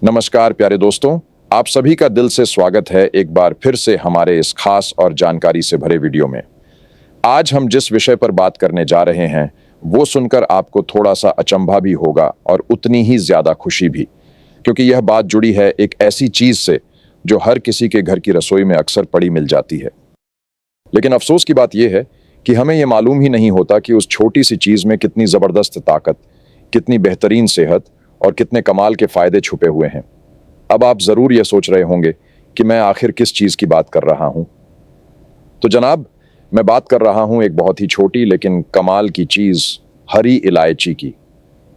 नमस्कार प्यारे दोस्तों, आप सभी का दिल से स्वागत है एक बार फिर से हमारे इस खास और जानकारी से भरे वीडियो में। आज हम जिस विषय पर बात करने जा रहे हैं वो सुनकर आपको थोड़ा सा अचंभा भी होगा और उतनी ही ज्यादा खुशी भी, क्योंकि यह बात जुड़ी है एक ऐसी चीज से जो हर किसी के घर की रसोई में अक्सर पड़ी मिल जाती है। लेकिन अफसोस की बात यह है कि हमें यह मालूम ही नहीं होता कि उस छोटी सी चीज में कितनी जबरदस्त ताकत, कितनी बेहतरीन सेहत और कितने कमाल के फायदे छुपे हुए हैं। अब आप जरूर यह सोच रहे होंगे कि मैं आखिर किस चीज की बात कर रहा हूं। तो जनाब, मैं बात कर रहा हूं एक बहुत ही छोटी लेकिन कमाल की चीज, हरी इलायची की।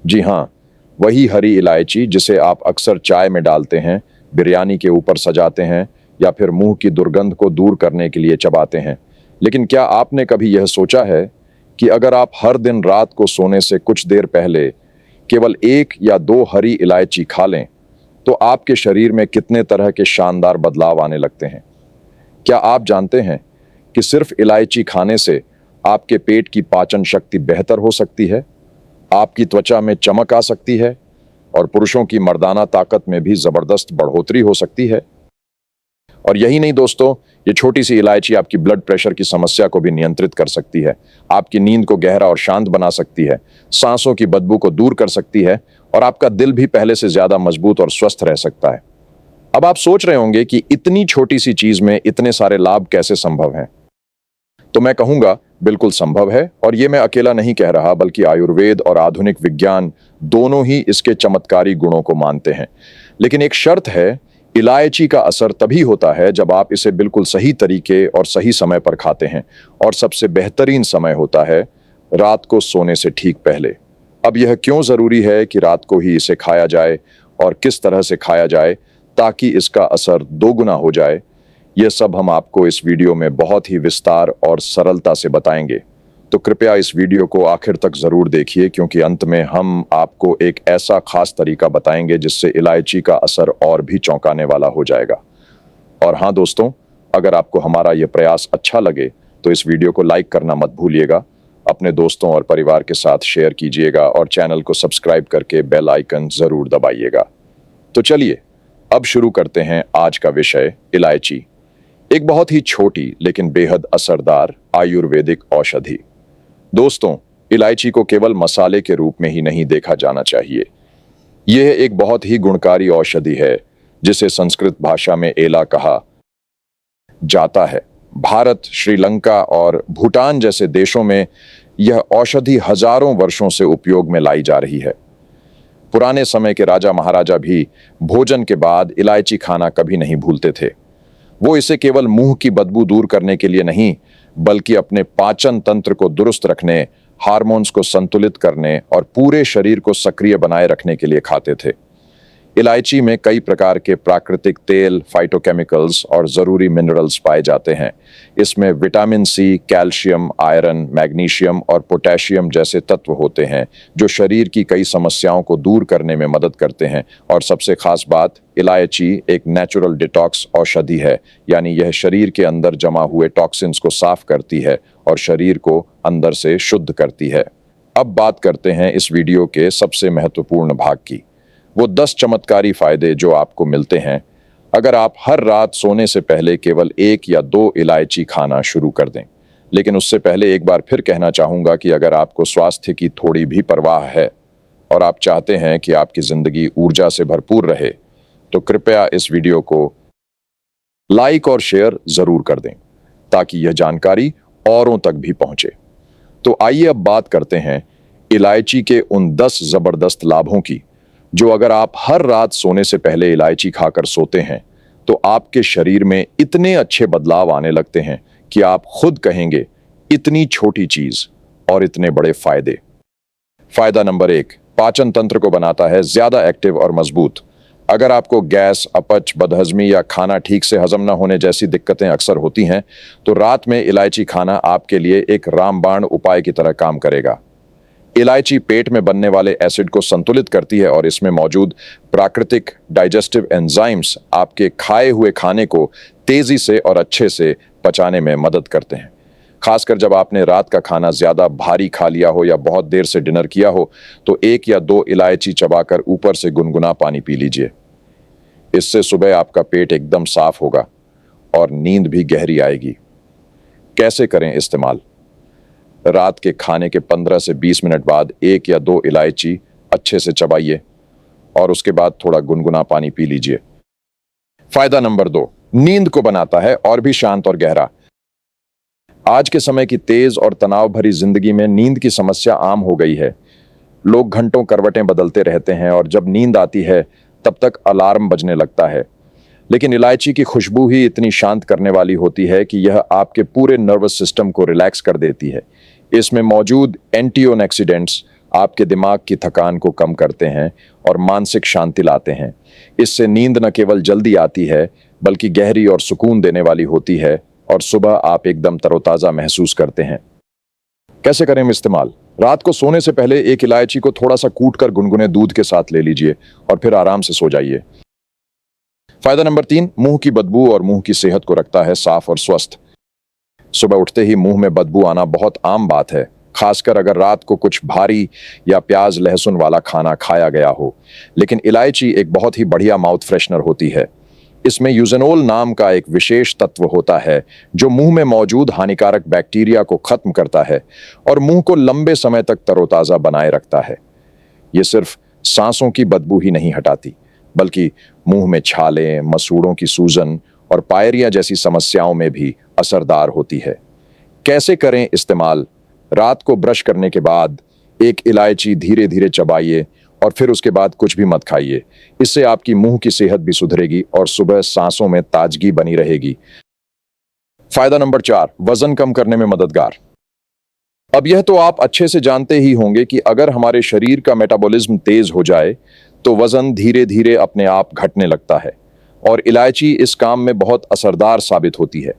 जी हां, वही हरी इलायची जिसे आप अक्सर चाय में डालते हैं, बिरयानी के ऊपर सजाते हैं या फिर मुंह की दुर्गंध को दूर करने के लिए चबाते हैं। लेकिन क्या आपने कभी यह सोचा है कि अगर आप हर दिन रात को सोने से कुछ देर पहले केवल 1 या 2 हरी इलायची खा लें तो आपके शरीर में कितने तरह के शानदार बदलाव आने लगते हैं। क्या आप जानते हैं कि सिर्फ इलायची खाने से आपके पेट की पाचन शक्ति बेहतर हो सकती है, आपकी त्वचा में चमक आ सकती है और पुरुषों की मर्दाना ताकत में भी जबरदस्त बढ़ोतरी हो सकती है। और यही नहीं दोस्तों, ये छोटी सी इलायची आपकी ब्लड प्रेशर की समस्या को भी नियंत्रित कर सकती है, आपकी नींद को गहरा और शांत बना सकती है, सांसों की बदबू को दूर कर सकती है और आपका दिल भी पहले से ज्यादा मजबूत और स्वस्थ रह सकता है। अब आप सोच रहे होंगे कि इतनी छोटी सी चीज में इतने सारे लाभ कैसे संभव हैं? तो मैं कहूंगा बिल्कुल संभव है, और ये मैं अकेला नहीं कह रहा, बल्कि आयुर्वेद और आधुनिक विज्ञान दोनों ही इसके चमत्कारी गुणों को मानते हैं। लेकिन एक शर्त है, इलायची का असर तभी होता है जब आप इसे बिल्कुल सही तरीके और सही समय पर खाते हैं, और सबसे बेहतरीन समय होता है रात को सोने से ठीक पहले। अब यह क्यों जरूरी है कि रात को ही इसे खाया जाए और किस तरह से खाया जाए ताकि इसका असर दोगुना हो जाए, यह सब हम आपको इस वीडियो में बहुत ही विस्तार और सरलता से बताएंगे। तो कृपया इस वीडियो को आखिर तक जरूर देखिए, क्योंकि अंत में हम आपको एक ऐसा खास तरीका बताएंगे जिससे इलायची का असर और भी चौंकाने वाला हो जाएगा। और हाँ दोस्तों, अगर आपको हमारा यह प्रयास अच्छा लगे तो इस वीडियो को लाइक करना मत भूलिएगा, अपने दोस्तों और परिवार के साथ शेयर कीजिएगा और चैनल को सब्सक्राइब करके बेल आइकन जरूर दबाइएगा। तो चलिए अब शुरू करते हैं आज का विषय, इलायची, एक बहुत ही छोटी लेकिन बेहद असरदार आयुर्वेदिक औषधि। दोस्तों, इलायची को केवल मसाले के रूप में ही नहीं देखा जाना चाहिए। यह एक बहुत ही गुणकारी औषधि है जिसे संस्कृत भाषा में एला कहा जाता है। भारत, श्रीलंका और भूटान जैसे देशों में यह औषधि हजारों वर्षों से उपयोग में लाई जा रही है। पुराने समय के राजा महाराजा भी भोजन के बाद इलायची खाना कभी नहीं भूलते थे। वो इसे केवल मुंह की बदबू दूर करने के लिए नहीं, बल्कि अपने पाचन तंत्र को दुरुस्त रखने, हार्मोन्स को संतुलित करने और पूरे शरीर को सक्रिय बनाए रखने के लिए खाते थे। इलायची में कई प्रकार के प्राकृतिक तेल, फाइटोकेमिकल्स और जरूरी मिनरल्स पाए जाते हैं। इसमें vitamin C, calcium, iron, magnesium और पोटेशियम जैसे तत्व होते हैं जो शरीर की कई समस्याओं को दूर करने में मदद करते हैं। और सबसे खास बात, इलायची एक नेचुरल डिटॉक्स औषधि है, यानी यह शरीर के अंदर जमा हुए टॉक्सिन्स को साफ करती है और शरीर को अंदर से शुद्ध करती है। अब बात करते हैं इस वीडियो के सबसे महत्वपूर्ण भाग की, वो 10 चमत्कारी फायदे जो आपको मिलते हैं अगर आप हर रात सोने से पहले केवल 1 या 2 इलायची खाना शुरू कर दें। लेकिन उससे पहले एक बार फिर कहना चाहूंगा कि अगर आपको स्वास्थ्य की थोड़ी भी परवाह है और आप चाहते हैं कि आपकी जिंदगी ऊर्जा से भरपूर रहे, तो कृपया इस वीडियो को लाइक और शेयर जरूर कर दें ताकि यह जानकारी औरों तक भी पहुंचे। तो आइए अब बात करते हैं इलायची के उन 10 जबरदस्त लाभों की, जो अगर आप हर रात सोने से पहले इलायची खाकर सोते हैं तो आपके शरीर में इतने अच्छे बदलाव आने लगते हैं कि आप खुद कहेंगे, इतनी छोटी चीज और इतने बड़े फायदे। फायदा नंबर 1, पाचन तंत्र को बनाता है ज्यादा एक्टिव और मजबूत। अगर आपको गैस, अपच, बदहजमी या खाना ठीक से हजम न होने जैसी दिक्कतें अक्सर होती हैं, तो रात में इलायची खाना आपके लिए एक रामबाण उपाय की तरह काम करेगा। इलायची पेट में बनने वाले एसिड को संतुलित करती है और इसमें मौजूद प्राकृतिक डाइजेस्टिव एंजाइम्स आपके खाए हुए खाने को तेजी से और अच्छे से पचाने में मदद करते हैं। खासकर जब आपने रात का खाना ज्यादा भारी खा लिया हो या बहुत देर से डिनर किया हो, तो 1 या 2 इलायची चबाकर ऊपर से गुनगुना पानी पी लीजिए। इससे सुबह आपका पेट एकदम साफ होगा और नींद भी गहरी आएगी। कैसे करें इस्तेमाल? रात के खाने के 15 से 20 मिनट बाद 1 या 2 इलायची अच्छे से चबाइए और उसके बाद थोड़ा गुनगुना पानी पी लीजिए। फायदा नंबर 2, नींद को बनाता है और भी शांत और गहरा। आज के समय की तेज और तनाव भरी जिंदगी में नींद की समस्या आम हो गई है। लोग घंटों करवटें बदलते रहते हैं और जब नींद आती है तब तक अलार्म बजने लगता है। लेकिन इलायची की खुशबू ही इतनी शांत करने वाली होती है कि यह आपके पूरे नर्वस सिस्टम को रिलैक्स कर देती है। इसमें मौजूद एंटीऑक्सीडेंट्स आपके दिमाग की थकान को कम करते हैं और मानसिक शांति लाते हैं। इससे नींद न केवल जल्दी आती है बल्कि गहरी और सुकून देने वाली होती है और सुबह आप एकदम तरोताजा महसूस करते हैं। कैसे करें इस्तेमाल? रात को सोने से पहले 1 इलायची को थोड़ा सा कूटकर गुनगुने दूध के साथ ले लीजिए और फिर आराम से सो जाइए। फायदा नंबर 3, मुंह की बदबू और मुंह की सेहत को रखता है साफ और स्वस्थ। सुबह उठते ही मुंह में बदबू आना बहुत आम बात है, खासकर अगर रात को कुछ भारी या प्याज लहसुन वाला खाना खाया गया हो। लेकिन इलायची एक बहुत ही बढ़िया माउथ फ्रेशनर होती है। इसमें यूजेनोल नाम का एक विशेष तत्व होता है जो मुंह में मौजूद हानिकारक बैक्टीरिया को खत्म करता है और मुंह को लंबे समय तक तरोताजा बनाए रखता है। ये सिर्फ सांसों की बदबू ही नहीं हटाती बल्कि मुंह में छाले, मसूड़ों की सूजन और पायरिया जैसी समस्याओं में भी असरदार होती है। कैसे करें इस्तेमाल? रात को ब्रश करने के बाद 1 इलायची धीरे धीरे चबाइए और फिर उसके बाद कुछ भी मत खाइए। इससे आपकी मुंह की सेहत भी सुधरेगी और सुबह सांसों में ताजगी बनी रहेगी। फायदा नंबर 4, वजन कम करने में मददगार। अब यह तो आप अच्छे से जानते ही होंगे कि अगर हमारे शरीर का मेटाबॉलिज्म तेज हो जाए तो वजन धीरे धीरे अपने आप घटने लगता है और इलायची इस काम में बहुत असरदार साबित होती है।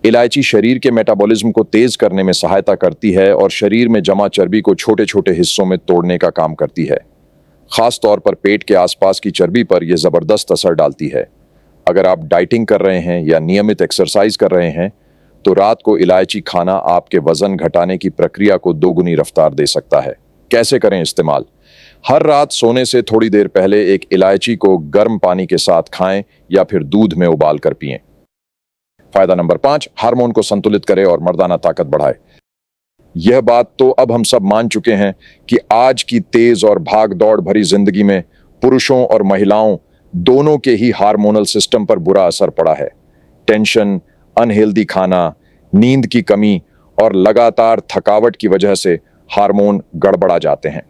इलायची शरीर के मेटाबॉलिज्म को तेज करने में सहायता करती है और शरीर में जमा चर्बी को छोटे छोटे हिस्सों में तोड़ने का काम करती है। खास तौर पर पेट के आसपास की चर्बी पर यह जबरदस्त असर डालती है। अगर आप डाइटिंग कर रहे हैं या नियमित एक्सरसाइज कर रहे हैं तो रात को इलायची खाना आपके वजन घटाने की प्रक्रिया को दोगुनी रफ्तार दे सकता है। कैसे करें इस्तेमाल? हर रात सोने से थोड़ी देर पहले 1 इलायची को गर्म पानी के साथ खाएं या फिर दूध में उबाल कर पिएं। फायदा नंबर 5, हार्मोन को संतुलित करे और मर्दाना ताकत बढ़ाए। यह बात तो अब हम सब मान चुके हैं कि आज की तेज और भाग दौड़ भरी जिंदगी में पुरुषों और महिलाओं दोनों के ही हार्मोनल सिस्टम पर बुरा असर पड़ा है। टेंशन, अनहेल्दी खाना, नींद की कमी और लगातार थकावट की वजह से हार्मोन गड़बड़ा जाते हैं।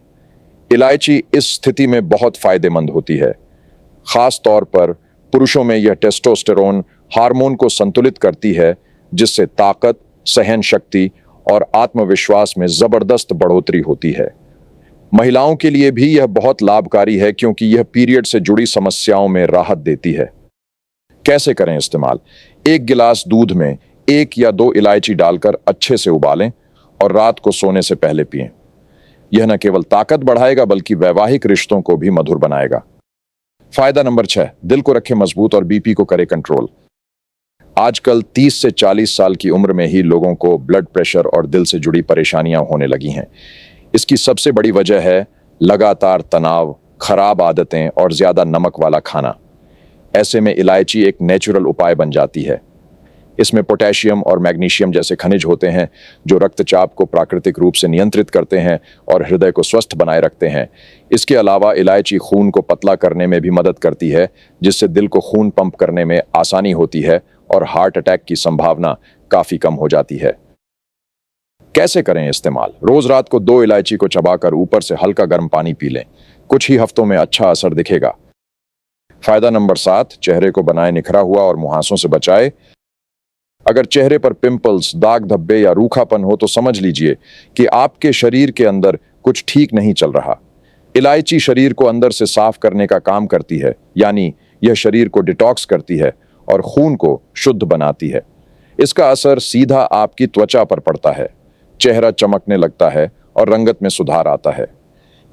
इलायची इस स्थिति में बहुत फायदेमंद होती है। खास तौर पर पुरुषों में यह टेस्टोस्टेरोन हार्मोन को संतुलित करती है जिससे ताकत, सहन शक्ति और आत्मविश्वास में जबरदस्त बढ़ोतरी होती है। महिलाओं के लिए भी यह बहुत लाभकारी है क्योंकि यह पीरियड से जुड़ी समस्याओं में राहत देती है। कैसे करें इस्तेमाल? 1 गिलास दूध में 1 या 2 इलायची डालकर अच्छे से उबालें और रात को सोने से पहले पिएं। यह न केवल ताकत बढ़ाएगा बल्कि वैवाहिक रिश्तों को भी मधुर बनाएगा। फायदा नंबर 6, दिल को रखे मजबूत और बीपी को करे कंट्रोल। आजकल 30 से 40 साल की उम्र में ही लोगों को ब्लड प्रेशर और दिल से जुड़ी परेशानियां होने लगी हैं। इसकी सबसे बड़ी वजह है लगातार तनाव, खराब आदतें और ज्यादा नमक वाला खाना। ऐसे में इलायची एक नेचुरल उपाय बन जाती है। इसमें पोटेशियम और मैग्नीशियम जैसे खनिज होते हैं जो रक्तचाप को प्राकृतिक रूप से नियंत्रित करते हैं और हृदय को स्वस्थ बनाए रखते हैं। इसके अलावा इलायची खून को पतला करने में भी मदद करती है जिससे दिल को खून पंप करने में आसानी होती है और हार्ट अटैक की संभावना काफी कम हो जाती है। कैसे करें इस्तेमाल? रोज रात को 2 इलायची को चबाकर ऊपर से हल्का गर्म पानी पी लें। कुछ ही हफ्तों में अच्छा असर दिखेगा। फायदा नंबर 7, चेहरे को बनाए निखरा हुआ और मुहासों से बचाए। अगर चेहरे पर पिंपल्स, दाग धब्बे या रूखापन हो तो समझ लीजिए कि आपके शरीर के अंदर कुछ ठीक नहीं चल रहा। इलायची शरीर को अंदर से साफ करने का काम करती है, यानी यह शरीर को डिटॉक्स करती है और खून को शुद्ध बनाती है। इसका असर सीधा आपकी त्वचा पर पड़ता है। चेहरा चमकने लगता है और रंगत में सुधार आता है।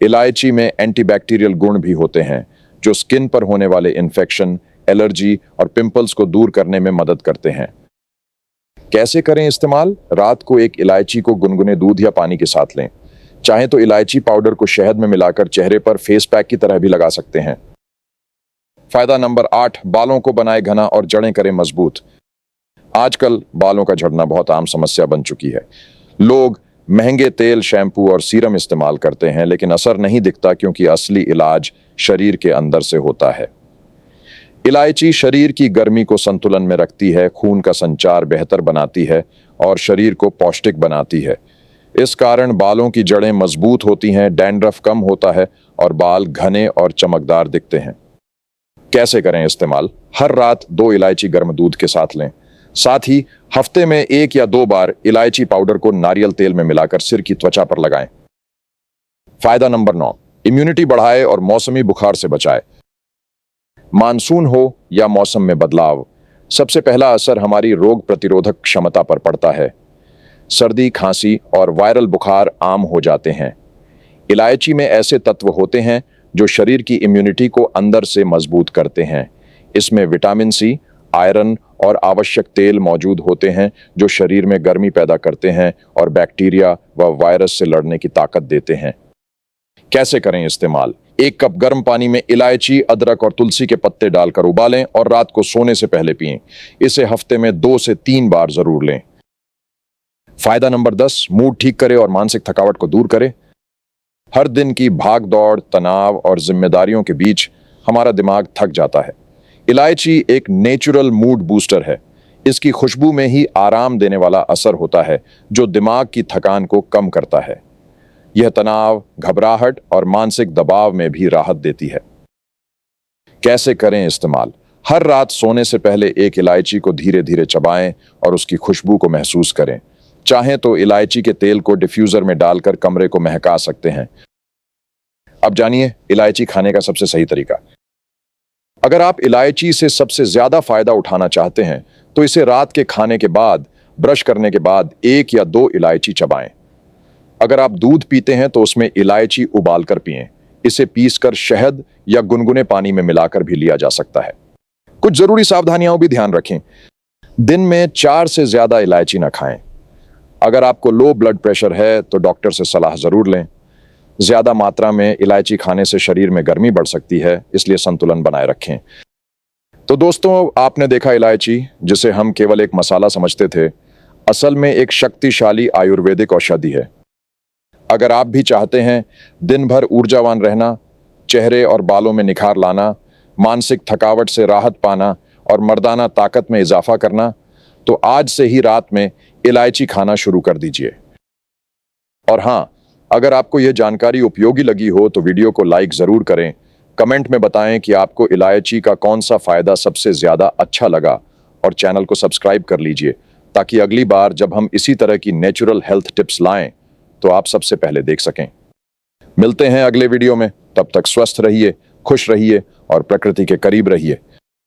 इलायची में एंटीबैक्टीरियल गुण भी होते हैं जो स्किन पर होने वाले इन्फेक्शन, एलर्जी और पिंपल्स को दूर करने में मदद करते हैं। कैसे करें इस्तेमाल? रात को 1 इलायची को गुनगुने दूध या पानी के साथ लें। चाहे तो इलायची पाउडर को शहद में मिलाकर चेहरे पर फेस पैक की तरह भी लगा सकते हैं। फायदा नंबर 8, बालों को बनाए घना और जड़ें करें मजबूत। आजकल बालों का झड़ना बहुत आम समस्या बन चुकी है। लोग महंगे तेल, शैम्पू और सीरम इस्तेमाल करते हैं, लेकिन असर नहीं दिखता क्योंकि असली इलाज शरीर के अंदर से होता है। इलायची शरीर की गर्मी को संतुलन में रखती है, खून का संचार बेहतर बनाती है और शरीर को पौष्टिक बनाती है। इस कारण बालों की जड़ें मजबूत होती हैं, डैंड्रफ कम होता है और बाल घने और चमकदार दिखते हैं। कैसे करें इस्तेमाल? हर रात 2 इलायची गर्म दूध के साथ लें। साथ ही हफ्ते में 1 या 2 बार इलायची पाउडर को नारियल तेल में मिलाकर सिर की त्वचा पर लगाएं। फायदा नंबर 9, इम्यूनिटी बढ़ाए और मौसमी बुखार से बचाए। मानसून हो या मौसम में बदलाव, सबसे पहला असर हमारी रोग प्रतिरोधक क्षमता पर पड़ता है। सर्दी, खांसी और वायरल बुखार आम हो जाते हैं। इलायची में ऐसे तत्व होते हैं जो शरीर की इम्यूनिटी को अंदर से मजबूत करते हैं। इसमें विटामिन सी, आयरन और आवश्यक तेल मौजूद होते हैं जो शरीर में गर्मी पैदा करते हैं और बैक्टीरिया व वायरस से लड़ने की ताकत देते हैं। कैसे करें इस्तेमाल? 1 कप गर्म पानी में इलायची, अदरक और तुलसी के पत्ते डालकर उबालें और रात को सोने से पहले पिएं। इसे हफ्ते में 2 से 3 बार जरूर लें। फायदा नंबर 10, मूड ठीक करे और मानसिक थकावट को दूर करे। हर दिन की भाग दौड़, तनाव और जिम्मेदारियों के बीच हमारा दिमाग थक जाता है। इलायची एक नेचुरल मूड बूस्टर है। इसकी खुशबू में ही आराम देने वाला असर होता है जो दिमाग की थकान को कम करता है। यह तनाव, घबराहट और मानसिक दबाव में भी राहत देती है। कैसे करें इस्तेमाल? हर रात सोने से पहले 1 इलायची को धीरे धीरे चबाएं और उसकी खुशबू को महसूस करें। चाहें तो इलायची के तेल को डिफ्यूजर में डालकर कमरे को महका सकते हैं। अब जानिए इलायची खाने का सबसे सही तरीका। अगर आप इलायची से सबसे ज्यादा फायदा उठाना चाहते हैं तो इसे रात के खाने के बाद, ब्रश करने के बाद 1 या 2 इलायची चबाएं। अगर आप दूध पीते हैं तो उसमें इलायची उबालकर पिएं। इसे पीसकर शहद या गुनगुने पानी में मिलाकर भी लिया जा सकता है। कुछ जरूरी सावधानियां भी ध्यान रखें। दिन में 4 से ज्यादा इलायची न खाएं। अगर आपको लो ब्लड प्रेशर है तो डॉक्टर से सलाह जरूर लें। ज्यादा मात्रा में इलायची खाने से शरीर में गर्मी बढ़ सकती है, इसलिए संतुलन बनाए रखें। तो दोस्तों, आपने देखा इलायची, जिसे हम केवल एक मसाला समझते थे, असल में एक शक्तिशाली आयुर्वेदिक औषधि है। अगर आप भी चाहते हैं दिन भर ऊर्जावान रहना, चेहरे और बालों में निखार लाना, मानसिक थकावट से राहत पाना और मर्दाना ताकत में इजाफा करना, तो आज से ही रात में इलायची खाना शुरू कर दीजिए। और हाँ, अगर आपको यह जानकारी उपयोगी लगी हो तो वीडियो को लाइक जरूर करें। कमेंट में बताएं कि आपको इलायची का कौन सा फायदा सबसे ज्यादा अच्छा लगा और चैनल को सब्सक्राइब कर लीजिए ताकि अगली बार जब हम इसी तरह की नेचुरल हेल्थ टिप्स लाएं तो आप सबसे पहले देख सकें। मिलते हैं अगले वीडियो में, तब तक स्वस्थ रहिए, खुश रहिए और प्रकृति के करीब रहिए।